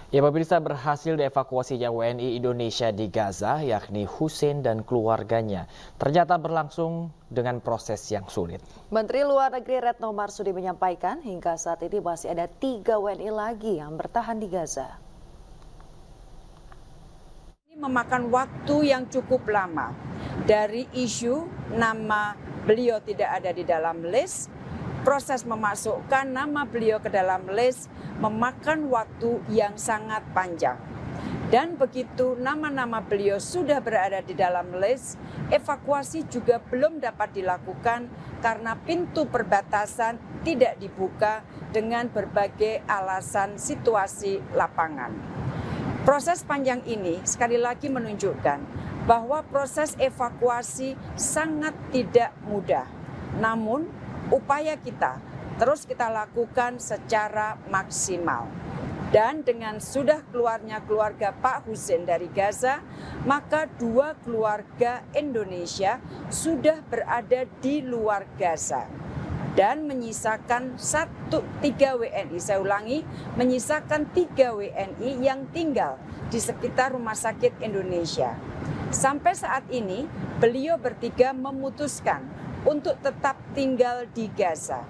Ya, pemirsa, berhasil dievakuasinya WNI Indonesia di Gaza, yakni Hussein dan keluarganya, ternyata berlangsung dengan proses yang sulit. Menteri Luar Negeri Retno Marsudi menyampaikan hingga saat ini masih ada 3 WNI lagi yang bertahan di Gaza. Ini memakan waktu yang cukup lama dari isu nama beliau tidak ada di dalam list. Proses memasukkan nama beliau ke dalam list memakan waktu yang sangat panjang. Dan begitu nama-nama beliau sudah berada di dalam list, evakuasi juga belum dapat dilakukan karena pintu perbatasan tidak dibuka dengan berbagai alasan situasi lapangan. Proses panjang ini sekali lagi menunjukkan bahwa proses evakuasi sangat tidak mudah. Namun, upaya kita terus kita lakukan secara maksimal. Dan dengan sudah keluarnya keluarga Pak Hussein dari Gaza, maka 2 keluarga Indonesia sudah berada di luar Gaza. Dan menyisakan 3 WNI, saya ulangi, menyisakan 3 WNI yang tinggal di sekitar Rumah Sakit Indonesia. Sampai saat ini, beliau bertiga memutuskan untuk tetap tinggal di Gaza.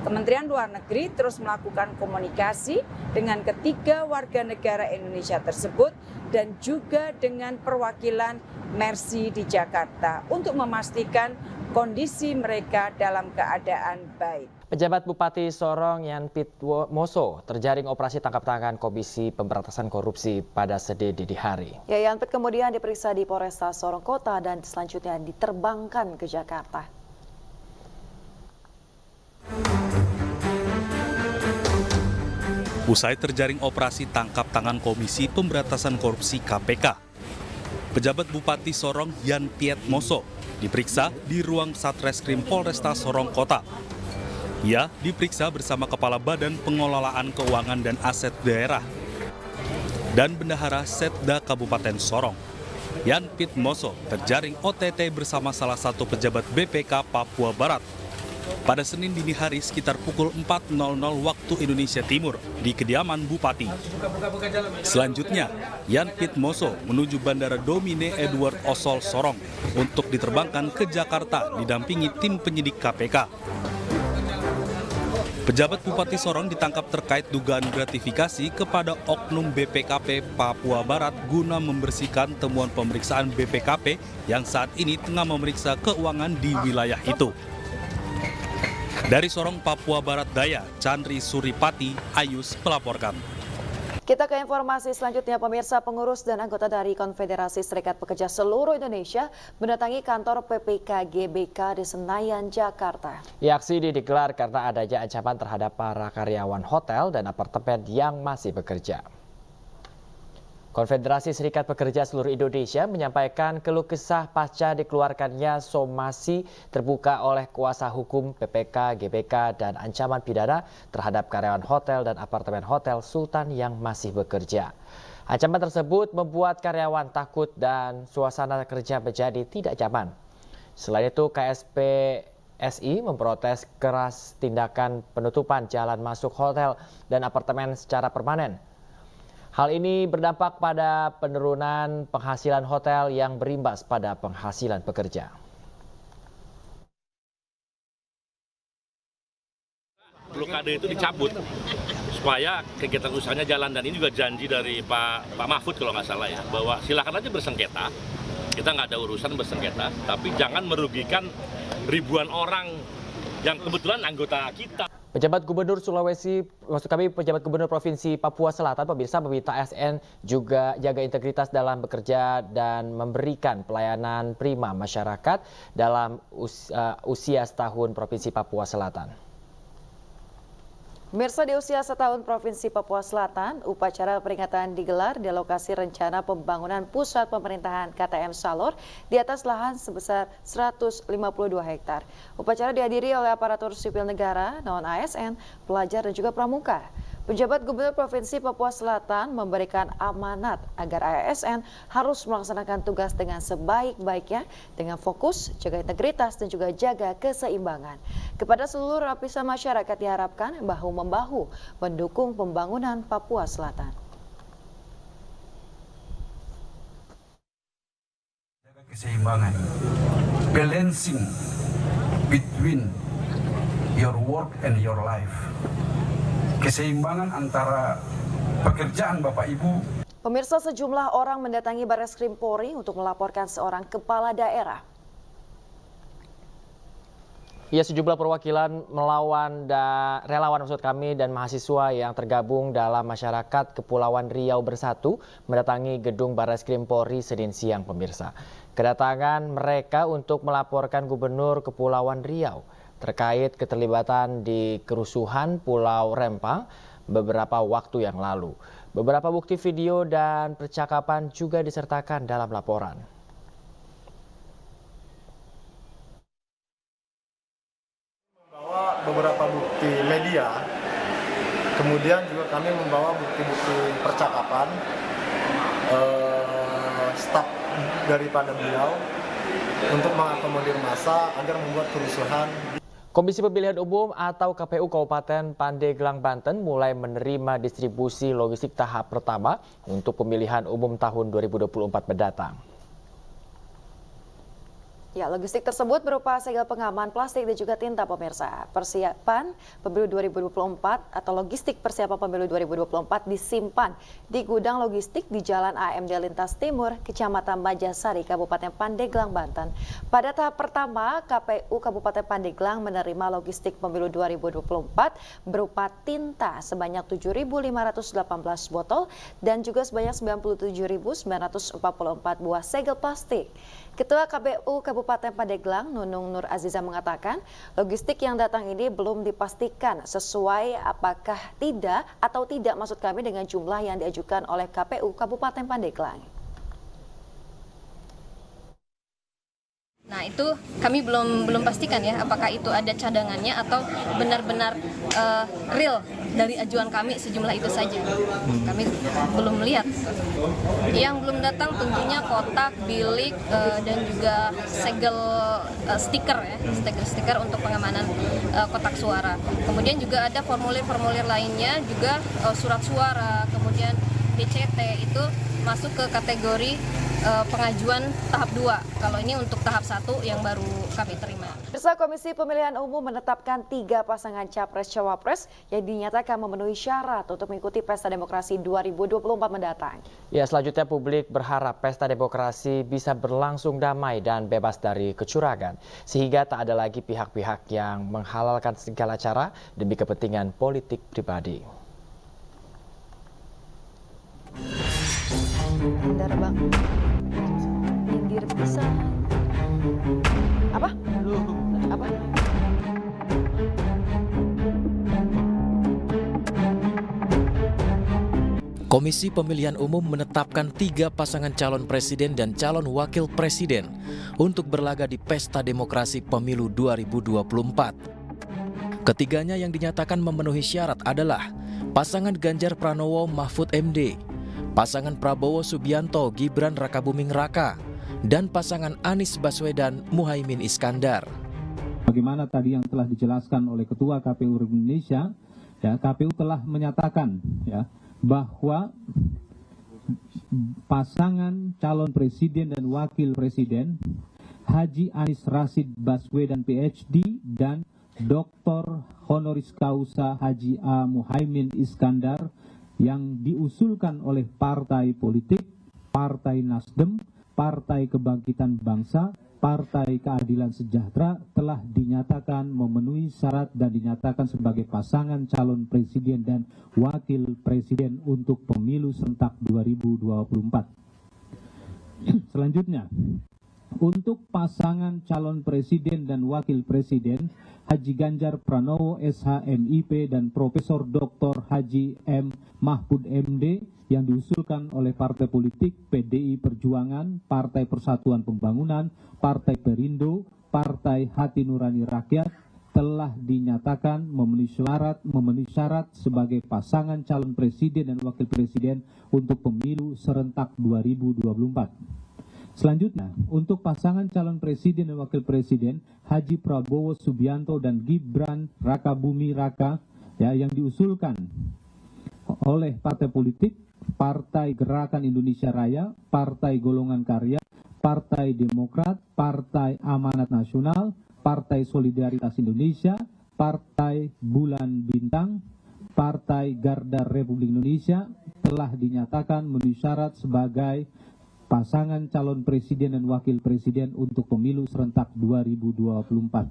Kementerian Luar Negeri terus melakukan komunikasi dengan ketiga warga negara Indonesia tersebut dan juga dengan perwakilan Mercy di Jakarta untuk memastikan kondisi mereka dalam keadaan baik. Pejabat Bupati Sorong Yan Pit Moso terjaring operasi tangkap tangan Komisi Pemberantasan Korupsi pada Senin dini hari. Ya, Yan Pit kemudian diperiksa di Polresta Sorong Kota dan selanjutnya diterbangkan ke Jakarta. Usai terjaring operasi tangkap tangan Komisi Pemberantasan Korupsi KPK, pejabat Bupati Sorong Yan Piet Moso diperiksa di ruang Satreskrim Polresta Sorong Kota. Ia diperiksa bersama Kepala Badan Pengelolaan Keuangan dan Aset Daerah dan Bendahara Setda Kabupaten Sorong. Yan Piet Moso terjaring OTT bersama salah satu pejabat BPK Papua Barat pada Senin dini hari sekitar pukul 4.00 waktu Indonesia Timur di kediaman Bupati. Selanjutnya, Yan Piet Moso menuju Bandara Domine Edward Osol Sorong untuk diterbangkan ke Jakarta didampingi tim penyidik KPK. Pejabat Bupati Sorong ditangkap terkait dugaan gratifikasi kepada oknum BPKP Papua Barat guna membersihkan temuan pemeriksaan BPKP yang saat ini tengah memeriksa keuangan di wilayah itu. Dari Sorong, Papua Barat Daya, Chandri Suripati, Ayus melaporkan. Kita ke informasi selanjutnya, pemirsa. Pengurus dan anggota dari Konfederasi Serikat Pekerja Seluruh Indonesia mendatangi kantor PPK GBK di Senayan, Jakarta. Aksi ini digelar karena adanya ancaman terhadap para karyawan hotel dan apartemen yang masih bekerja. Konfederasi Serikat Pekerja Seluruh Indonesia menyampaikan keluh kesah pasca dikeluarkannya somasi terbuka oleh kuasa hukum PPK GBK dan ancaman pidana terhadap karyawan hotel dan apartemen Hotel Sultan yang masih bekerja. Ancaman tersebut membuat karyawan takut dan suasana kerja menjadi tidak nyaman. Selain itu, KSPSI memprotes keras tindakan penutupan jalan masuk hotel dan apartemen secara permanen. Hal ini berdampak pada penurunan penghasilan hotel yang berimbas pada penghasilan pekerja. Blokade itu dicabut supaya kegiatan usahanya jalan, dan ini juga janji dari Pak Mahfud kalau nggak salah ya, bahwa silakan aja bersengketa, kita nggak ada urusan bersengketa, tapi jangan merugikan ribuan orang yang kebetulan anggota kita. Pejabat Gubernur Pejabat Gubernur Provinsi Papua Selatan, pemirsa, meminta ASN juga jaga integritas dalam bekerja dan memberikan pelayanan prima masyarakat dalam usia setahun Provinsi Papua Selatan. Pemirsa, di usia setahun Provinsi Papua Selatan, upacara peringatan digelar di lokasi rencana pembangunan pusat pemerintahan KTM Salor di atas lahan sebesar 152 hektar. Upacara dihadiri oleh aparatur sipil negara, non-ASN, pelajar dan juga pramuka. Pejabat Gubernur Provinsi Papua Selatan memberikan amanat agar ASN harus melaksanakan tugas dengan sebaik-baiknya dengan fokus, jaga integritas dan juga jaga keseimbangan. Kepada seluruh lapisan masyarakat diharapkan bahu-membahu mendukung pembangunan Papua Selatan. keseimbangan, balancing between your work and your life. Keseimbangan antara pekerjaan Bapak Ibu. Pemirsa, sejumlah orang mendatangi Barreskrim Polri untuk melaporkan seorang kepala daerah. Ya, sejumlah perwakilan relawan dan mahasiswa yang tergabung dalam masyarakat Kepulauan Riau Bersatu mendatangi gedung Barreskrim Polri Senin siang, pemirsa. Kedatangan mereka untuk melaporkan Gubernur Kepulauan Riau terkait keterlibatan di kerusuhan Pulau Rempang beberapa waktu yang lalu. Beberapa bukti video dan percakapan juga disertakan dalam laporan. Beberapa bukti media, kemudian juga kami membawa bukti-bukti percakapan staf daripada beliau untuk mengakomodir massa agar membuat kerusuhan. Komisi Pemilihan Umum atau KPU Kabupaten Pandeglang, Banten mulai menerima distribusi logistik tahap pertama untuk pemilihan umum tahun 2024 mendatang. Ya, logistik tersebut berupa segel pengaman plastik dan juga tinta, pemirsa. Persiapan pemilu 2024 atau logistik persiapan pemilu 2024 disimpan di gudang logistik di Jalan AMD Lintas Timur, Kecamatan Majasari, Kabupaten Pandeglang, Banten. Pada tahap pertama, KPU Kabupaten Pandeglang menerima logistik pemilu 2024 berupa tinta sebanyak 7.518 botol dan juga sebanyak 97.944 buah segel plastik. Ketua KPU Kabupaten Pandeglang, Nunung Nur Aziza, mengatakan logistik yang datang ini belum dipastikan sesuai apakah tidak atau tidak, maksud kami, dengan jumlah yang diajukan oleh KPU Kabupaten Pandeglang. Nah, itu kami belum pastikan ya apakah itu ada cadangannya atau benar-benar real dari ajuan kami sejumlah itu saja. Kami belum melihat. Yang belum datang tentunya kotak, bilik, dan juga segel stiker ya, stiker untuk pengamanan kotak suara. Kemudian juga ada formulir-formulir lainnya, juga surat suara, kemudian DCT itu masuk ke kategori pengajuan tahap 2. Kalau ini untuk tahap 1 yang baru kami terima. Pemirsa, Komisi Pemilihan Umum menetapkan 3 pasangan Capres-Cawapres yang dinyatakan memenuhi syarat untuk mengikuti Pesta Demokrasi 2024 mendatang. Ya, selanjutnya publik berharap Pesta Demokrasi bisa berlangsung damai dan bebas dari kecurangan, sehingga tak ada lagi pihak-pihak yang menghalalkan segala cara demi kepentingan politik pribadi. Bentar, Bang. Indir bisa. Apa? Apa? Komisi Pemilihan Umum menetapkan 3 pasangan calon presiden dan calon wakil presiden untuk berlaga di Pesta Demokrasi Pemilu 2024. Ketiganya yang dinyatakan memenuhi syarat adalah pasangan Ganjar Pranowo Mahfud MD, pasangan Prabowo Subianto Gibran Rakabuming Raka, dan pasangan Anies Baswedan Muhaimin Iskandar. Bagaimana tadi yang telah dijelaskan oleh Ketua KPU Republik Indonesia, ya, KPU telah menyatakan ya bahwa pasangan calon presiden dan wakil presiden Haji Anies Rashid Baswedan PhD dan Dr. Honoris Causa Haji A. Muhaimin Iskandar yang diusulkan oleh partai politik, Partai Nasdem, Partai Kebangkitan Bangsa, Partai Keadilan Sejahtera telah dinyatakan memenuhi syarat dan dinyatakan sebagai pasangan calon presiden dan wakil presiden untuk pemilu serentak 2024. Selanjutnya, untuk pasangan calon presiden dan wakil presiden Haji Ganjar Pranowo SHMIP dan Profesor Dr. Haji M. Mahfud MD yang diusulkan oleh partai politik PDI Perjuangan, Partai Persatuan Pembangunan, Partai Perindo, Partai Hati Nurani Rakyat telah dinyatakan memenuhi syarat sebagai pasangan calon presiden dan wakil presiden untuk pemilu serentak 2024. Selanjutnya, untuk pasangan calon presiden dan wakil presiden Haji Prabowo Subianto dan Gibran Rakabuming Raka ya, yang diusulkan oleh partai politik, Partai Gerakan Indonesia Raya, Partai Golongan Karya, Partai Demokrat, Partai Amanat Nasional, Partai Solidaritas Indonesia, Partai Bulan Bintang, Partai Garda Republik Indonesia telah dinyatakan memenuhi syarat sebagai pasangan calon presiden dan wakil presiden untuk pemilu serentak 2024.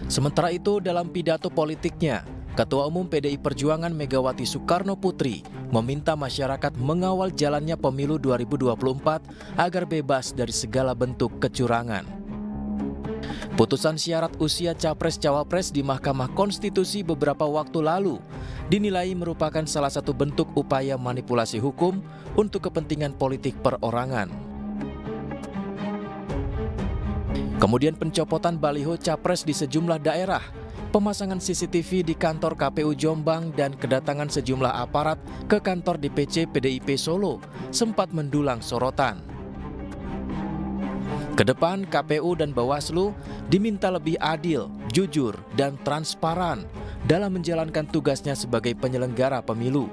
Sementara itu, dalam pidato politiknya, Ketua Umum PDI Perjuangan Megawati Soekarno Putri meminta masyarakat mengawal jalannya pemilu 2024 agar bebas dari segala bentuk kecurangan. Putusan syarat usia Capres-Cawapres di Mahkamah Konstitusi beberapa waktu lalu dinilai merupakan salah satu bentuk upaya manipulasi hukum untuk kepentingan politik perorangan. Kemudian pencopotan baliho Capres di sejumlah daerah, pemasangan CCTV di kantor KPU Jombang dan kedatangan sejumlah aparat ke kantor DPC PDIP Solo sempat mendulang sorotan. Kedepan KPU dan Bawaslu diminta lebih adil, jujur, dan transparan dalam menjalankan tugasnya sebagai penyelenggara pemilu.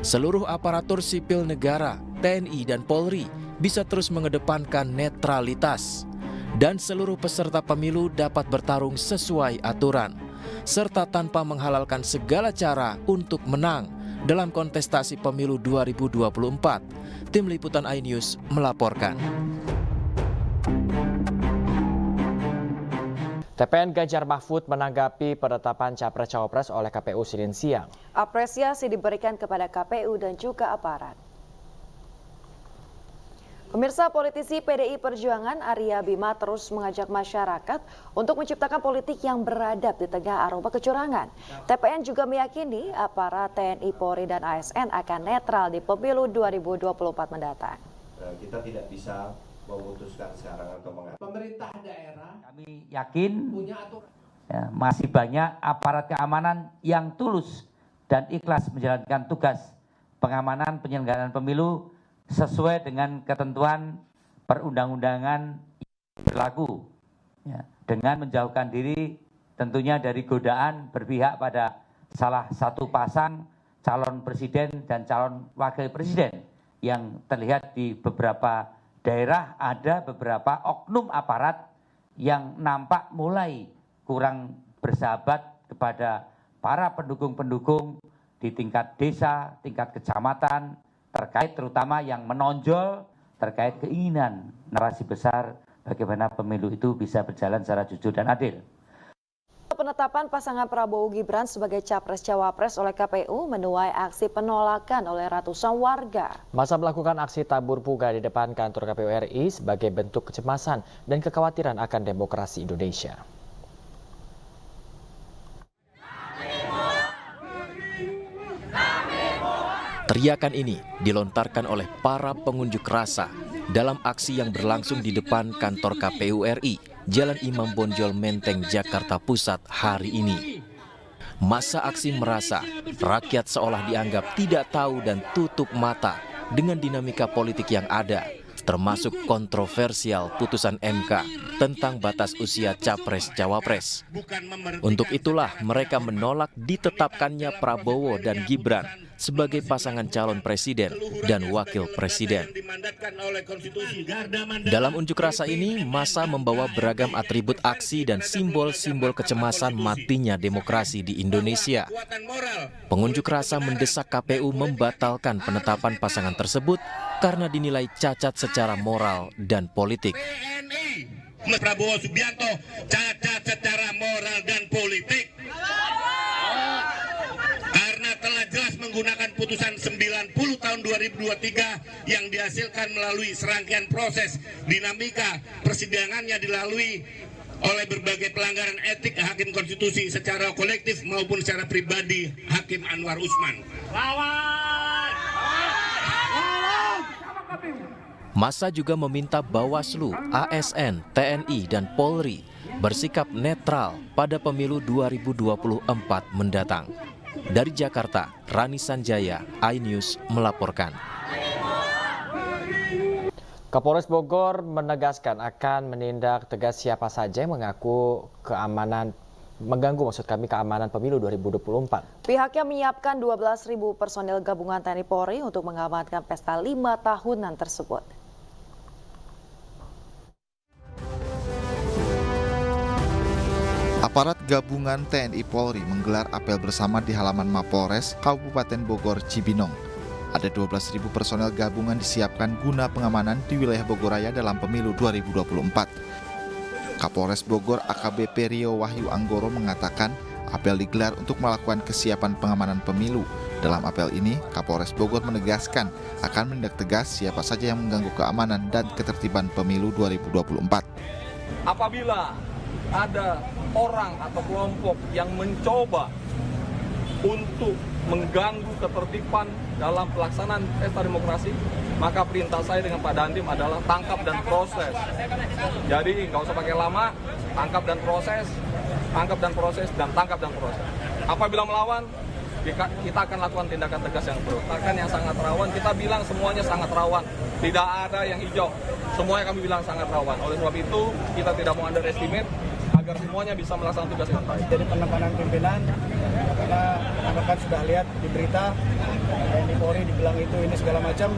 Seluruh aparatur sipil negara, TNI dan Polri bisa terus mengedepankan netralitas. Dan seluruh peserta pemilu dapat bertarung sesuai aturan, serta tanpa menghalalkan segala cara untuk menang dalam kontestasi pemilu 2024. Tim Liputan iNews melaporkan. TPN Ganjar Mahfud menanggapi penetapan Capres-Cawapres oleh KPU Senin siang. Apresiasi diberikan kepada KPU dan juga aparat. Pemirsa, politisi PDI Perjuangan Arya Bima terus mengajak masyarakat untuk menciptakan politik yang beradab di tengah aroma kecurangan. TPN juga meyakini aparat TNI, Polri, dan ASN akan netral di pemilu 2024 mendatang. Kita tidak bisa memutuskan sekarang atau mengatur. Pemerintah daerah kami yakin punya aturan. Ya, masih banyak aparat keamanan yang tulus dan ikhlas menjalankan tugas pengamanan penyelenggaraan pemilu sesuai dengan ketentuan perundang-undangan yang berlaku, ya, dengan menjauhkan diri tentunya dari godaan berpihak pada salah satu pasang calon presiden dan calon wakil presiden yang terlihat di beberapa daerah. Ada beberapa oknum aparat yang nampak mulai kurang bersahabat kepada para pendukung-pendukung di tingkat desa, tingkat kecamatan, terkait terutama yang menonjol terkait keinginan narasi besar bagaimana pemilu itu bisa berjalan secara jujur dan adil. Penetapan pasangan Prabowo Gibran sebagai Capres-Cawapres oleh KPU menuai aksi penolakan oleh ratusan warga. Masa melakukan aksi tabur puga di depan kantor KPU RI sebagai bentuk kecemasan dan kekhawatiran akan demokrasi Indonesia. Teriakan ini dilontarkan oleh para pengunjuk rasa dalam aksi yang berlangsung di depan kantor KPU RI, Jalan Imam Bonjol, Menteng, Jakarta Pusat hari ini. Massa aksi merasa rakyat seolah dianggap tidak tahu dan tutup mata dengan dinamika politik yang ada, termasuk kontroversial putusan MK tentang batas usia Capres-Cawapres. Untuk itulah mereka menolak ditetapkannya Prabowo dan Gibran sebagai pasangan calon presiden dan wakil presiden. Dalam unjuk rasa ini, massa membawa beragam atribut aksi dan simbol-simbol kecemasan matinya demokrasi di Indonesia. Pengunjuk rasa mendesak KPU membatalkan penetapan pasangan tersebut karena dinilai cacat secara moral dan politik. Prabowo Subianto cacat secara moral dan politik. Karena telah jelas menggunakan putusan 90 tahun 2023 yang dihasilkan melalui serangkaian proses dinamika persidangannya dilalui oleh berbagai pelanggaran etik hakim konstitusi secara kolektif maupun secara pribadi Hakim Anwar Usman. Massa juga meminta Bawaslu, ASN, TNI, dan Polri bersikap netral pada pemilu 2024 mendatang. Dari Jakarta, Rani Sanjaya, iNews melaporkan. Kapolres Bogor menegaskan akan menindak tegas siapa saja yang mengganggu keamanan pemilu 2024. Pihaknya menyiapkan 12.000 personel gabungan TNI Polri untuk mengamankan pesta 5 tahunan tersebut. Aparat gabungan TNI Polri menggelar apel bersama di halaman Mapolres Kabupaten Bogor Cibinong. Ada 12.000 personel gabungan disiapkan guna pengamanan di wilayah Bogor Raya dalam pemilu 2024. Kapolres Bogor AKBP Rio Wahyu Anggoro mengatakan apel digelar untuk melakukan kesiapan pengamanan pemilu. Dalam apel ini, Kapolres Bogor menegaskan akan menindak tegas siapa saja yang mengganggu keamanan dan ketertiban pemilu 2024. Apabila ada orang atau kelompok yang mencoba untuk mengganggu ketertiban dalam pelaksanaan pesta demokrasi, maka perintah saya dengan Pak Dandim adalah tangkap dan proses. Jadi nggak usah pakai lama, tangkap dan proses, tangkap dan proses, dan tangkap dan proses. Apabila melawan, kita akan lakukan tindakan tegas yang berusakan yang sangat rawan. Kita bilang semuanya sangat rawan, tidak ada yang hijau. Semuanya kami bilang sangat rawan. Oleh sebab itu, kita tidak mau underestimate agar semuanya bisa melaksanakan tugas dengan baik. Jadi penekanan pimpinan, karena rekan sudah lihat di berita, TNI Polri dibilang itu ini segala macam.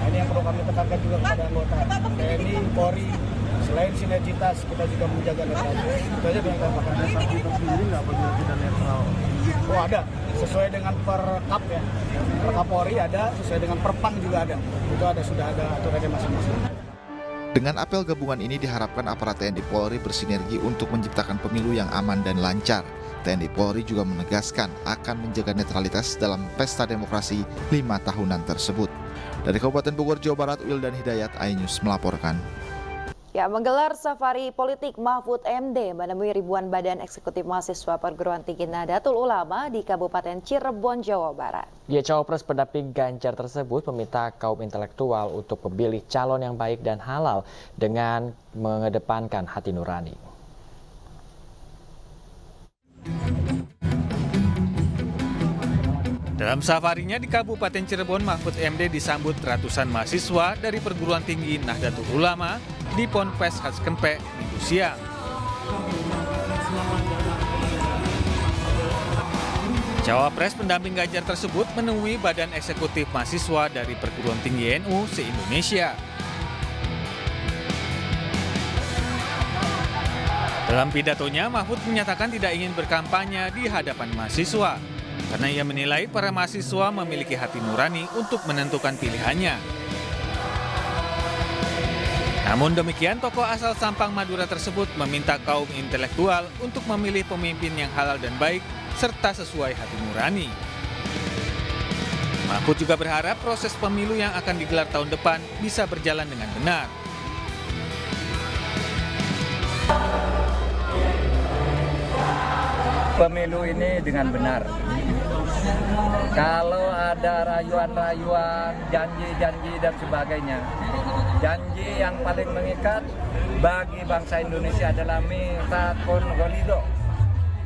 Ini yang perlu kami tekankan juga kepada anggota TNI Polri. Selain sinergitas, kita juga menjaga netralitas. Itu aja yang kita lakukan. Sendiri nggak begitu tidak netral? Oh ada, sesuai dengan Perkap ya. Perkap Polri ada, sesuai dengan Perpang juga ada. Itu ada, sudah ada aturannya masing-masing. Dengan apel gabungan ini diharapkan aparat TNI Polri bersinergi untuk menciptakan pemilu yang aman dan lancar. TNI Polri juga menegaskan akan menjaga netralitas dalam pesta demokrasi 5 tahunan tersebut. Dari Kabupaten Bogor, Jawa Barat, Wildan Hidayat, iNews melaporkan. Ya, menggelar safari politik Mahfud MD menemui ribuan badan eksekutif mahasiswa perguruan tinggi Nahdlatul Ulama di Kabupaten Cirebon, Jawa Barat. Ya, cawapres pendamping Ganjar tersebut meminta kaum intelektual untuk memilih calon yang baik dan halal dengan mengedepankan hati nurani. Dalam safarinya di Kabupaten Cirebon, Mahfud MD disambut ratusan mahasiswa dari perguruan tinggi Nahdlatul Ulama di Ponpes Haskempe Minggu siang. Cawapres pendamping Ganjar tersebut menemui badan eksekutif mahasiswa dari perguruan tinggi NU se-Indonesia. Dalam pidatonya, Mahfud menyatakan tidak ingin berkampanye di hadapan mahasiswa, karena ia menilai para mahasiswa memiliki hati nurani untuk menentukan pilihannya. Namun demikian, tokoh asal Sampang Madura tersebut meminta kaum intelektual untuk memilih pemimpin yang halal dan baik serta sesuai hati nurani. Mahfud juga berharap proses pemilu yang akan digelar tahun depan bisa berjalan dengan benar. Pemilu ini dengan benar. Kalau ada rayuan-rayuan, janji-janji dan sebagainya, janji yang paling mengikat bagi bangsa Indonesia adalah Mitsaqul Ghalido,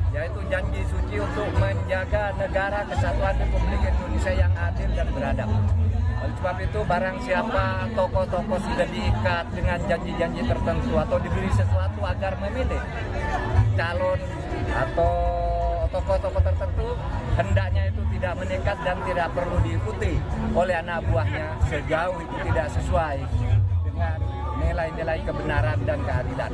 yaitu janji suci untuk menjaga negara kesatuan Republik Indonesia yang adil dan beradab. Oleh sebab itu, barang siapa tokoh-tokoh sudah diikat dengan janji-janji tertentu atau diberi sesuatu agar memilih calon atau tokoh-tokoh tertentu, hendaknya itu tidak mengikat dan tidak perlu diikuti oleh anak buahnya sejauh itu tidak sesuai dengan nilai-nilai kebenaran dan keadilan.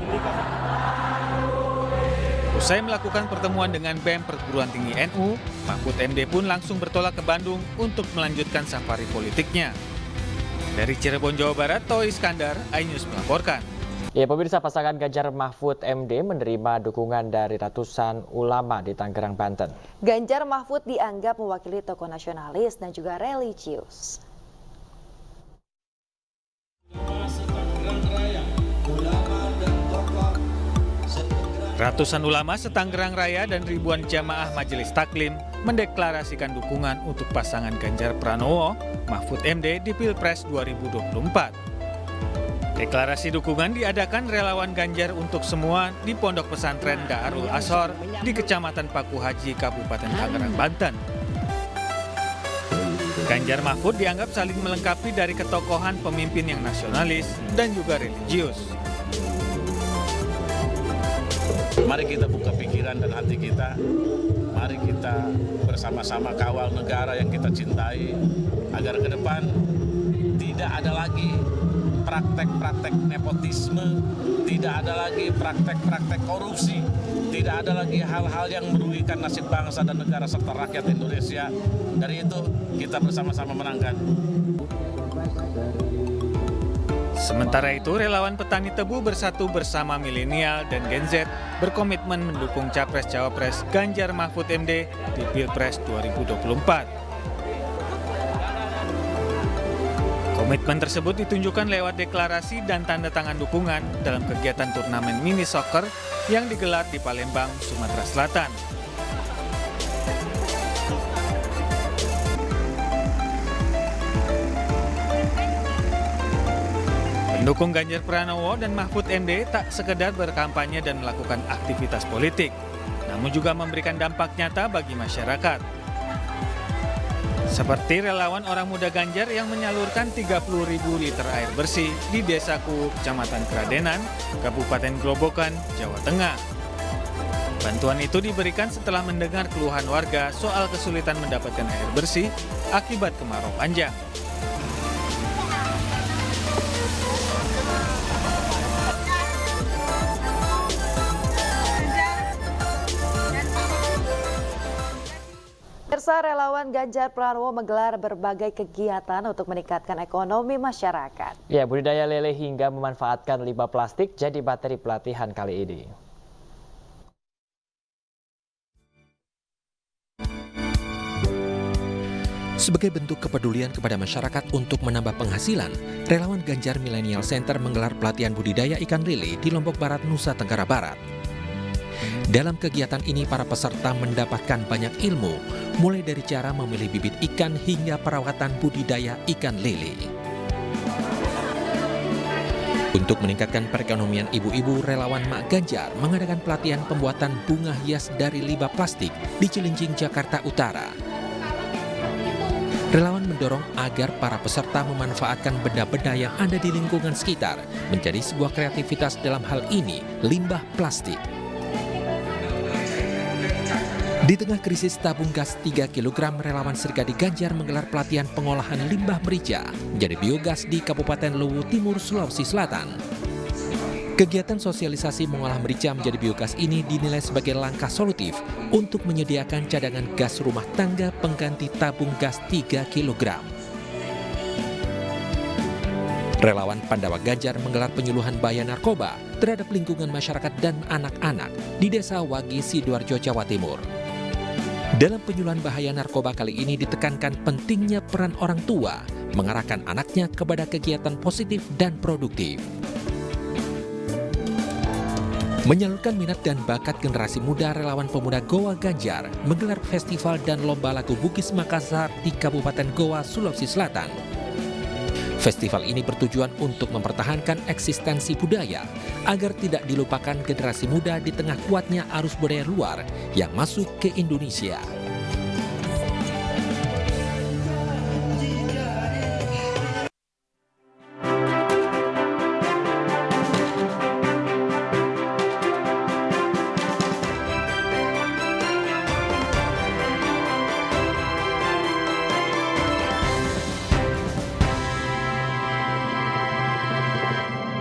Usai melakukan pertemuan dengan BEM Perguruan Tinggi NU, Mahfud MD pun langsung bertolak ke Bandung untuk melanjutkan safari politiknya. Dari Cirebon, Jawa Barat, Toi Iskandar, iNews melaporkan. Ya, pemirsa, pasangan Ganjar Mahfud MD menerima dukungan dari ratusan ulama di Tangerang, Banten. Ganjar Mahfud dianggap mewakili tokoh nasionalis dan juga religius. Ratusan ulama se-Tangerang Raya dan ribuan jamaah Majelis Taklim mendeklarasikan dukungan untuk pasangan Ganjar Pranowo, Mahfud MD di Pilpres 2024. Deklarasi dukungan diadakan relawan Ganjar untuk semua di Pondok Pesantren Darul Ashor di Kecamatan Paku Haji, Kabupaten Tangerang, Banten. Ganjar Mahfud dianggap saling melengkapi dari ketokohan pemimpin yang nasionalis dan juga religius. Mari kita buka pikiran dan hati kita. Mari kita bersama-sama kawal negara yang kita cintai agar ke depan tidak ada lagi praktek-praktek nepotisme, tidak ada lagi praktek-praktek korupsi, tidak ada lagi hal-hal yang merugikan nasib bangsa dan negara serta rakyat Indonesia. Dari itu kita bersama-sama menangkan. Sementara itu, relawan petani tebu bersatu bersama milenial dan Gen Z berkomitmen mendukung Capres-Cawapres Ganjar Mahfud MD di Pilpres 2024. Komitmen tersebut ditunjukkan lewat deklarasi dan tanda tangan dukungan dalam kegiatan turnamen mini soccer yang digelar di Palembang, Sumatera Selatan. Pendukung Ganjar Pranowo dan Mahfud MD tak sekedar berkampanye dan melakukan aktivitas politik, namun juga memberikan dampak nyata bagi masyarakat. Seperti relawan orang muda Ganjar yang menyalurkan 30.000 liter air bersih di Desaku, Kecamatan Kradenan, Kabupaten Grobogan, Jawa Tengah. Bantuan itu diberikan setelah mendengar keluhan warga soal kesulitan mendapatkan air bersih akibat kemarau panjang. Pemirsa, relawan Ganjar Pranowo menggelar berbagai kegiatan untuk meningkatkan ekonomi masyarakat. Ya, budidaya lele hingga memanfaatkan limbah plastik jadi materi pelatihan kali ini. Sebagai bentuk kepedulian kepada masyarakat untuk menambah penghasilan, relawan Ganjar Millennial Center menggelar pelatihan budidaya ikan lele di Lombok Barat, Nusa Tenggara Barat. Dalam kegiatan ini, para peserta mendapatkan banyak ilmu, mulai dari cara memilih bibit ikan hingga perawatan budidaya ikan lele. Untuk meningkatkan perekonomian ibu-ibu, relawan Mak Ganjar mengadakan pelatihan pembuatan bunga hias dari limbah plastik di Cilincing, Jakarta Utara. Relawan mendorong agar para peserta memanfaatkan benda-benda yang ada di lingkungan sekitar menjadi sebuah kreativitas, dalam hal ini limbah plastik. Di tengah krisis tabung gas 3 kg, relawan Serikandi Ganjar menggelar pelatihan pengolahan limbah merica menjadi biogas di Kabupaten Luwu Timur, Sulawesi Selatan. Kegiatan sosialisasi mengolah merica menjadi biogas ini dinilai sebagai langkah solutif untuk menyediakan cadangan gas rumah tangga pengganti tabung gas 3 kg. Relawan Pandawa Ganjar menggelar penyuluhan bahaya narkoba terhadap lingkungan masyarakat dan anak-anak di Desa Wagi, Sidoarjo, Jawa Timur. Dalam penyuluhan bahaya narkoba kali ini ditekankan pentingnya peran orang tua mengarahkan anaknya kepada kegiatan positif dan produktif. Menyalurkan minat dan bakat generasi muda, relawan pemuda Goa Ganjar menggelar festival dan lomba lagu Bugis Makassar di Kabupaten Goa, Sulawesi Selatan. Festival ini bertujuan untuk mempertahankan eksistensi budaya agar tidak dilupakan generasi muda di tengah kuatnya arus budaya luar yang masuk ke Indonesia.